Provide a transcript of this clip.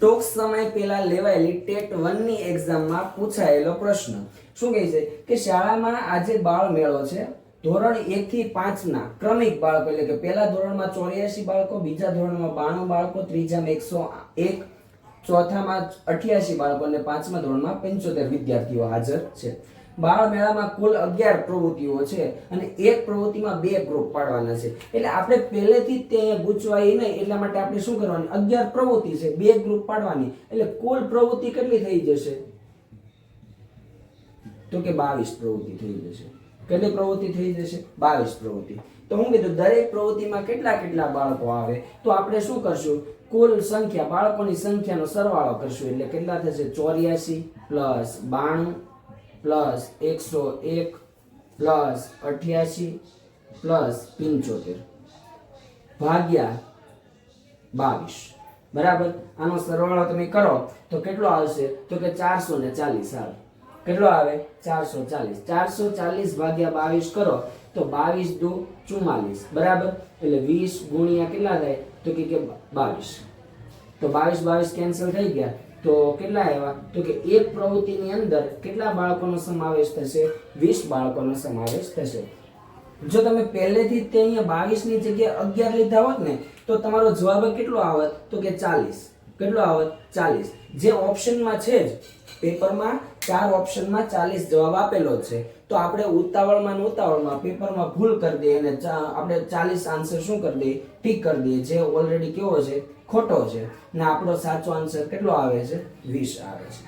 ટૂંક સમય પહેલા લેવાયેલી ટેટ 1 ની એક્ઝામમાં પૂછાયેલો પ્રશ્ન શું કહે છે કે શાળામાં આજે બાળ મેળો છે. ધોરણ 1 થી 5 ના ક્રમિક બાળકો એટલે કે પહેલા ધોરણમાં 84 બાળકો, બીજા ધોરણમાં 92 બાળકો, ત્રીજામાં 101, ચોથામાં 88 બાળકો અને પાંચમા ધોરણમાં 75 વિદ્યાર્થીઓ હાજર છે. બાળ મેળામાં કુલ 11 પ્રવૃત્તિઓ છે અને એક પ્રવૃત્તિમાં 2 ગ્રુપ પાડવાના છે. એટલે આપણે પહેલેથી જ તે પૂછવાય નહીં એટલા માટે આપણે શું કરવાનું, 11 પ્રવૃત્તિ છે, 2 ગ્રુપ પાડવાની, એટલે કુલ પ્રવૃત્તિ કેટલી થઈ જશે તો કે 22 પ્રવૃત્તિ થઈ જશે. કેટલી પ્રવૃત્તિ થઈ જશે? 22 પ્રવૃત્તિ. તો હું કીધું દરેક પ્રવૃત્તિમાં કેટલા બાળકો આવે તો આપણે શું કરશું, કુલ સંખ્યા બાળકોની સંખ્યાનો સરવાળો કરશું. એટલે કેટલા થશે? 84 પ્લસ 92 પ્લસ 101 પ્લસ 88 પ્લસ 75 ભાગ્યા 22. બરાબર. આનો સરવાળો તમે કરો તો કેટલો આવશે તો કે 440 આવે. કેટલો આવે? 440. 440 ભાગ્યા 22 કરો તો 22 દુ 44. બરાબર. એટલે 20 ગુણ્યા કેટલા થાય તો કે 22. તો 22 કેન્સલ થઈ ગયા તો કેટલા આવ્યા તો કે એક પ્રવૃત્તિની અંદર કેટલા બાળકોનો સમાવેશ થશે? 20 બાળકોનો સમાવેશ થશે. જો તમે પહેલેથી તે અહીંયા 22 ની જગ્યાએ 11 લીધા હોત ને તો તમારો જવાબ કેટલો આવત તો કે 40. કેટલો આવત? 40. જે ઓપ્શનમાં છે જ પેપરમાં 4 ઓપ્શનમાં 40 જવાબ આપેલો છે તો આપણે ઉતાવળમાં પેપરમાં ભૂલ કરી દઈએ અને આપણે 40 આન્સર શું કરી દઈએ? ઠીક કરી દઈએ, જે ઓલરેડી કેવો છે? ખોટો છે. ને આપણો સાચો આન્સર કેટલો આવે છે? 20 આવે છે.